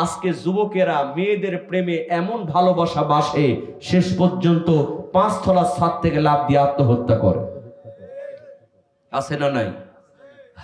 আজকে যুবকেরা মেয়েদের প্রেমে এমন ভালোবাসা বাসে শেষ পর্যন্ত 5 তলা ছাদ থেকে লাফ দিয়ে আত্মহত্যা করে। আছে না নাই?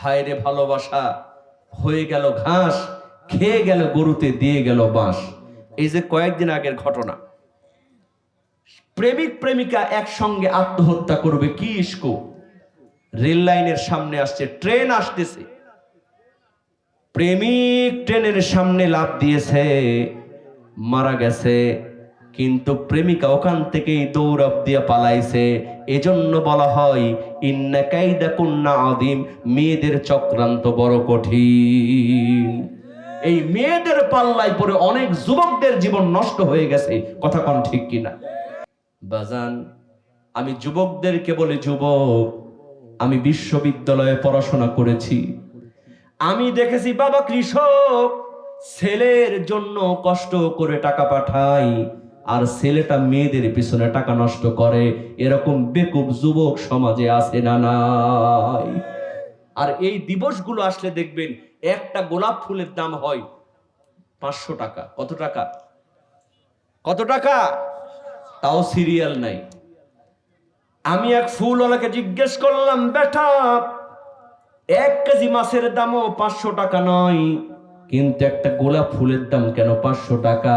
হায় রে ভালোবাসা হয়ে গেল ঘাস, খেয়ে গেল গরুতে, দিয়ে গেল বাঁশ। এই যে কয়েকদিন আগের ঘটনা, প্রেমিক প্রেমিকা একসঙ্গে আত্মহত্যা করবে, কি ইস্কো। রেল লাইনের সামনে আসছে, ট্রেন আসতেছে, প্রেমিক ট্রেনের সামনে লাফ দিয়েছে, মারা গেছে। কিন্তু প্রেমিকা ওখান থেকেই দৌড়াপ দিয়ে পালাইছে। এজন্য বলা হয় ইন্না কাইদা কুন্না আযীম, মেয়েদের চক্রান্ত বড় কঠিন। এই মেয়েদের পাল্লায় পড়ে অনেক যুবকদের জীবন নষ্ট হয়ে গেছে। কথা কোন ঠিক কিনা? বাজান, আমি যুবকদেরকে বলি, যুবক, আমি বিশ্ববিদ্যালয়ে পড়াশোনা করেছি। আমি দেখেছি বাবা কৃষক, ছেলের জন্য কষ্ট করে টাকা পাঠায়, আর ছেলেটা মেয়েদের পিছনে টাকা নষ্ট করে। এরকম বেকুব যুবক সমাজে আছে না নাই? আর এই দিবসগুলো আসলে দেখবেন একটা গোলাপ ফুলের দাম হয় 500 টাকা। কত টাকা? কত টাকা? তাও সিরিয়াল নাই। আমি এক ফুলওয়ালাকে জিজ্ঞেস করলাম, বেটা 1 কেজি মাছের দামও 500 টাকা নয়, কিন্তু একটা গোলাপ ফুলের দাম কেন 500 টাকা?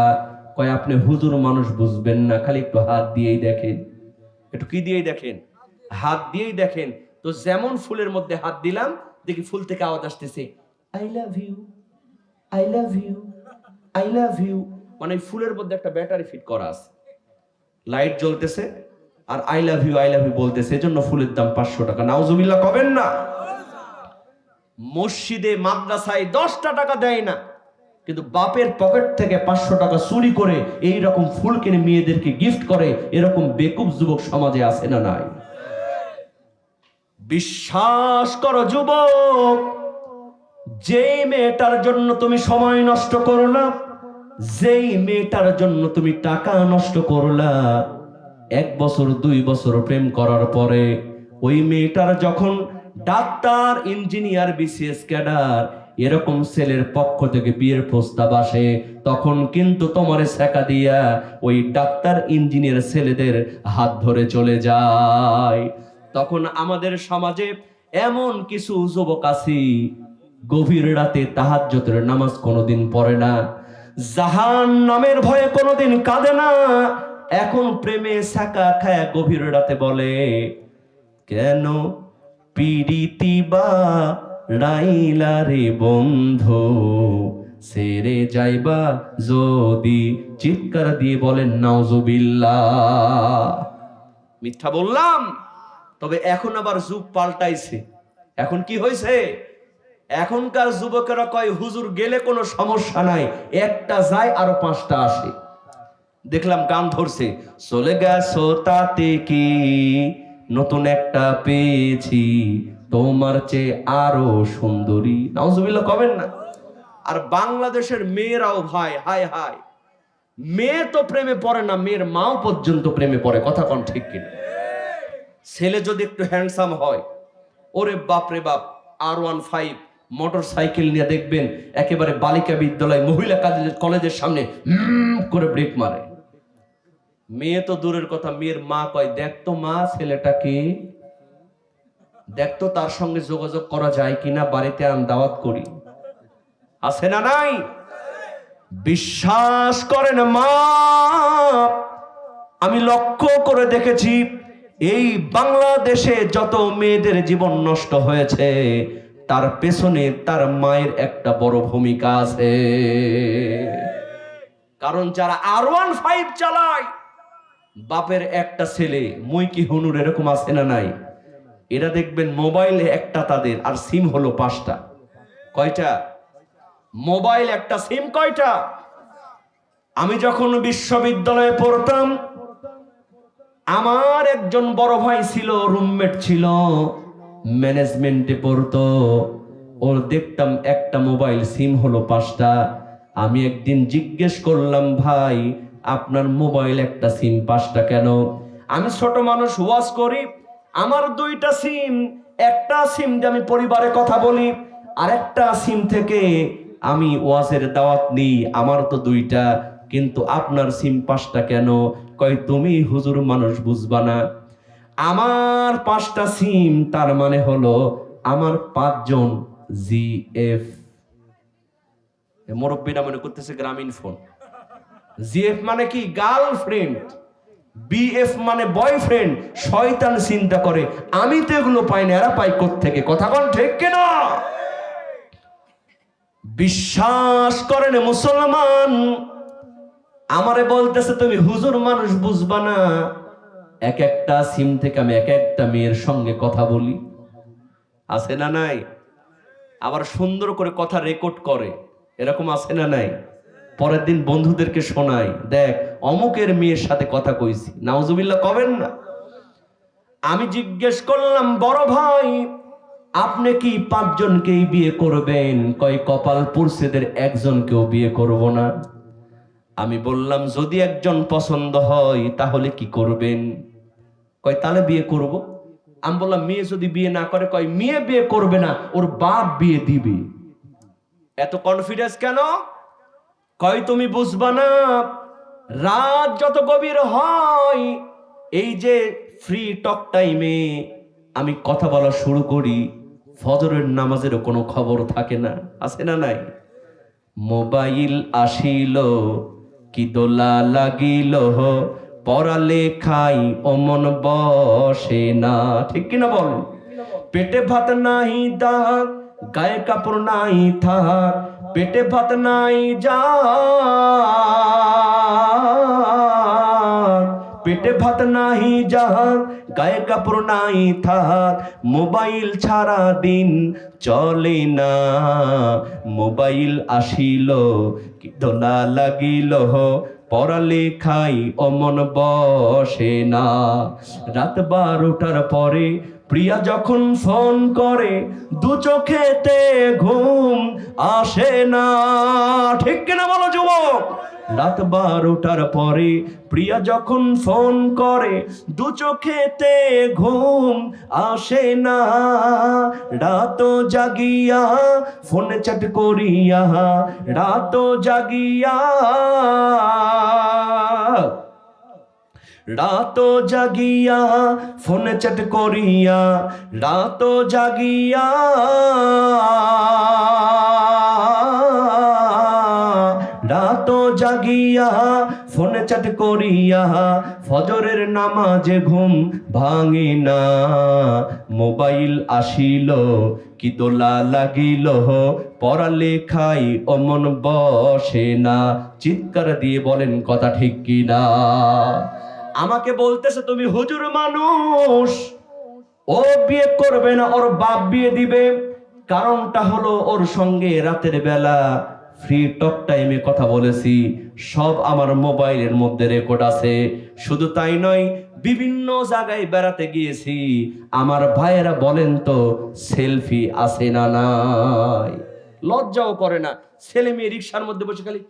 কয়, আপনি হুজুর মানুষ, বুঝবেন না, খালি একটু হাত দিয়েই দেখেন। একটু কি দিয়েই দেখেন? হাত দিয়েই দেখেন। তো যেমন ফুলের মধ্যে হাত দিলাম, দেখি ফুল থেকে আওয়াজ আসতেছে, I love you, I love you, I love you. মানে ফুলের মধ্যে একটা ব্যাটারি ফিট করা আছে, লাইট জ্বলতেছে আর আই লাভ ইউ বলতেছে। এজন্য ফুলের দাম 500 টাকা। নাউজুবিল্লাহ কবেন না? মসজিদে মাদ্রাসায় 10টা টাকা দেয় না, কিন্তু বাপের পকেট থেকে 500 টাকা চুরি করে এই রকম ফুল কিনে মেয়েদেরকে গিফট করে। এরকম বেকুব যুবক সমাজে আছে না নাই? বিশ্বাস করো যুবক, যেই মেয়েটার জন্য তুমি সময় নষ্ট করলা, যেই মেয়েটার জন্য তুমি টাকা নষ্ট করলা, 1 বছর 2 বছর প্রেম করার পরে ওই মেয়েটার যখন ডাক্তার, ইঞ্জিনিয়ার, বিসিএস ক্যাডার এরকম ছেলের পক্ষ থেকে বিয়ের প্রস্তাব আসে, তখন কিন্তু তোমারে ছেকা দিয়া ওই ডাক্তার, ইঞ্জিনিয়ার ছেলেদের হাত ধরে চলে যায়। তখন আমাদের সমাজে এমন কিছু যুবক আছে, গভীর রাতে তাহাজ্জুদের নামাজ কোনোদিন পড়ে না, জাহান্নামের ভয়ে কোনোদিন কাঁদে না। এখন প্রেমে ছাকা খায়া গভীর রাতে বলে, কেন পিরিতি বা রাইলা রে বন্ধু, ছেড়ে যাইবা যদি। চিৎকার দিয়ে বলেন নাউজুবিল্লাহ। মিথ্যা বললাম? তবে এখন আবার যুগ পাল্টাইছে। এখন কি হয়েছে? এখনকার যুবকেরা কয়, হুজুর গেলে কোনো সমস্যা নাই, একটা যায় আরো 5টা আসে। দেখলাম গান ধরছে, চলে গেছো তাতে কি, নতুন একটা পেয়েছি, তোমার চেয়ে আরো সুন্দরী। নাউজুবিল্লাহ কবেন না? আর বাংলাদেশের মেয়েরাও ভাই, হায় হায়, মেয়ে তো প্রেমে পড়ে না, মেয়ের মাও পর্যন্ত প্রেমে পড়ে। কথা কোন ঠিক কিনা? ছেলে যদি একটু হ্যান্ডসাম হয়, ওরে বাপ রে বাপ, R15 মোটর সাইকেল নিয়ে দেখবেন একেবারে বালিকা বিদ্যালয়, মহিলা কলেজের সামনে করে ব্রেক মারে। মেয়ে তো দূরের কথা, মেয়ের মা কয়, দেখতো মা ছেলেটাকে, দেখতো তার সঙ্গে যোগাযোগ করা যায় কিনা, বাড়িতে দাওয়াত করি। আছে না নাই? বিশ্বাস করেন মা, আমি লক্ষ্য করে দেখেছি এই বাংলাদেশে যত মেয়েদের জীবন নষ্ট হয়েছে, তার পেছনে তার মায়ের একটা বড় ভূমিকা আছে। কারণ যারা R15 চালায়, বাপের একটা ছেলে, মুই কি হুনুর, এরকম আছে না নাই? এরা দেখবেন মোবাইলে একটা তাদের, আর সিম হলো 5টা। কয়টা মোবাইল, একটা সিম, কয়টা? আমি যখন বিশ্ববিদ্যালয়ে পড়তাম, আমার একজন বড় ভাই ছিল, রুমমেট ছিল, ম্যানেজমেন্টে পড়তো। ওর দেখতাম একটা মোবাইল, সিম হলো 5টা। আমি একদিন জিজ্ঞেস করলাম, ভাই আপনার মোবাইল একটা সিম 5টা কেন? আমি ছোট মানুষ, ওয়াজ করি, আমার 2টা সিম। একটা সিম দিয়ে আমি পরিবারে কথা বলি, আর একটা সিম থেকে আমি ওয়াজের দাওয়াত নিই, আমার তো 2টা, কিন্তু আপনার সিম 5টা কেন? কয় তুমি হুজুর মানুষ বুঝবা না, আমার 5টা সিম, তার মানে হলো আমার 5 জন জিএফ। মুরব্বীরা মনে করতেছে গ্রামীণ ফোন। জিএফ মানে কি? গার্লফ্রেন্ড। বিএফ মানে বয়ফ্রেন্ড। শয়তান চিন্তা করে আমি তো এগুলো পাই না, এরা পাই কোত্থেকে? কথা বল ঠিক কিনা? বিশ্বাস করেন মুসলমান, আমারে বলতেছে তুমি হুজুর মানুষ বুঝবা না, এক একটা সিম থেকে আমি এক একটা মেয়ের সঙ্গে কথা বলি, আছে না নাই? আবার সুন্দর করে কথা রেকর্ড করে, এরকম আছে না নাই? পরের দিন বন্ধুদেরকে শোনাই, দেখ অমুকের মেয়ের সাথে কথা কইছি। নাউজুবিল্লাহ কবেন না? আমি জিজ্ঞেস করলাম, বড় ভাই আপনি কি 5 জনকেই বিয়ে করবেন? কয় কপাল পুরুষদের একজনকেও বিয়ে করব না। আমি বললাম যদি একজন পছন্দ হয় তাহলে কি করবেন? কয় তাহলে বিয়ে করব। আমি বললাম মেয়ে যদি বিয়ে না করে? কয় মেয়ে বিয়ে করবে না, ওর বাপ বিয়ে দিবে। এত কনফিডেন্স কেন? কয় তুমি বুঝবা না, রাত যত গভীর হয়, এই যে ফ্রি টক টাইমে আমি কথা বলা শুরু করি, ফজরের নামাজেরও কোনো খবর থাকে না, আছে না নাই? মোবাইল আসিল কি দোলা লাগিল, পড়ালেখাই অমন বসে না, ঠিক কিনা বল? পেটে ভাত নাই দাগ, গায়ে কাপড় নাই থাক, পেটে ভাত নাই যা, পেটে ভাত নাই যাহার, গায়ে কাপড় নাই থাক, মোবাইল ছাড়া দিন চলে না। মোবাইল আসিল কি দোলা লাগিল, পড়ালেখাই অমন বসে না। রাত 12টার পরে প্রিয়া যখন ফোন করে, 2 চোখেতে ঘুম আসে না, ঠিক কিনা বলো যুবক? রাত 12টার পরে প্রিয়া যখন ফোন করে, 2 চোখেতে ঘুম আসে না। রাত জাগিয়া ফোনে চ্যাট করিয়া, রাত জাগিয়া, রাত জাগিয়া ফোনে চ্যাট করিয়া, রাত জাগিয়া, রাত জাগিয়া ফোনে চ্যাট করিয়া, ফজরের নামাজে ঘুম ভাঙে না। মোবাইল আসিল কি দোলা লাগিল, পড়ালেখাই অমন বসে না। চিৎকার দিয়ে বলেন কথা ঠিক কিনা? আমাকে বলতেছে তুমি হুজুর মানুষ, ও বিয়ে করবে না, ওর বাপ বিয়ে দিবে। কারণটা হলো ওর সঙ্গে রাতের বেলা ফ্রি টক টাইমে কথা বলেছি, সব আমার মোবাইলের মধ্যে রেকর্ড আছে। শুধু তাই নয়, বিভিন্ন জায়গায় বেড়াতে গিয়েছি, আমার ভাইয়েরা বলেন তো সেলফি আছে না নাই? লজ্জাও করে না, ছেলে মেয়ে রিকশার মধ্যে বসে খালি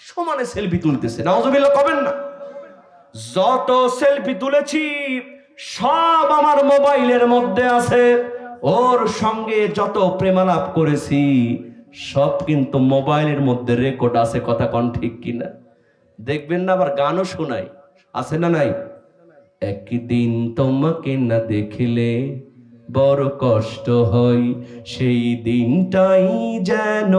সমানে সেলফি তুলতেছে। নাউজুবিল্লাহ কবেন না? যত সেলফি তুলেছি সব আমার মোবাইলের মধ্যে আছে। ওর সঙ্গে যত প্রেমালাপ করেছি সব কিন্তু মোবাইলের মধ্যে রেকর্ড আছে। কথা কোন ঠিক কিনা? দেখবেন না আবার গানও শোনাই, আছে না নাই? একদিন তোমাকে না দেখিলে বড় কষ্ট হয়, সেই দিনটাই যেন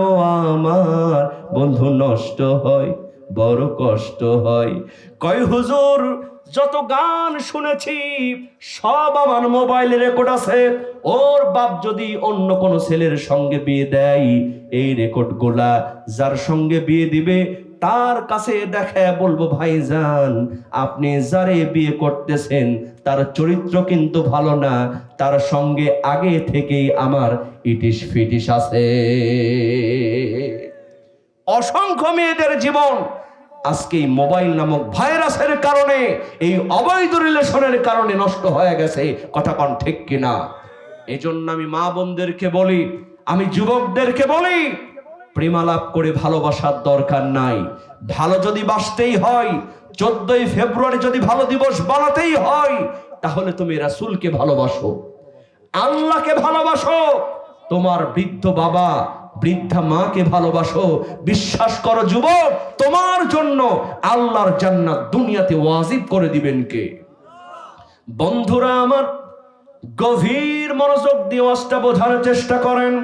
আমার বন্ধু নষ্ট হয়, বড় কষ্ট হয়। কয় হুজুর যত গান শুনেছি সব আমার মোবাইলে রেকর্ড আছে। ওর বাপ যদি অন্য কোনো ছেলের সঙ্গে বিয়ে দেয়, এই রেকর্ড গুলা যার সঙ্গে বিয়ে দিবে তার কাছে দেখে বলবো, ভাইজান আপনি যারে বিয়ে করতেছেন তার চরিত্র কিন্তু ভালো না, তার সঙ্গে আগে থেকেই আমার ইটিস ফিটিস আছে। অসংখ্য মেয়েদের জীবন আজকে এই মোবাইল নামক ভাইরাসের কারণে, এই অবৈধ রিলেশনের কারণে নষ্ট হয়ে গেছে। কথা কোন ঠিক কিনা? এজন্য আমি মা বোনদেরকে বলি, আমি যুবকদেরকে বলি, প্রেমালাপ করে ভালোবাসার দরকার নাই। ভালো যদি বাসতেই হয়, 14ই ফেব্রুয়ারি যদি ভালো দিবস বানাতেই হয়, তাহলে তুমি রাসূলকে ভালোবাসো, আল্লাহকে ভালোবাসো। তোমার বৃদ্ধ বাবা বৃদ্ধা মাকে ভালোবাসো। বিশ্বাস করো যুবক, তোমার জন্য আল্লাহর জান্নাত দুনিয়াতে ওয়াজিব করে দিবেন কে? বন্ধুরা আমার, গভীর মনোযোগ দিয়ে ওয়াজটা বোঝার চেষ্টা করেন।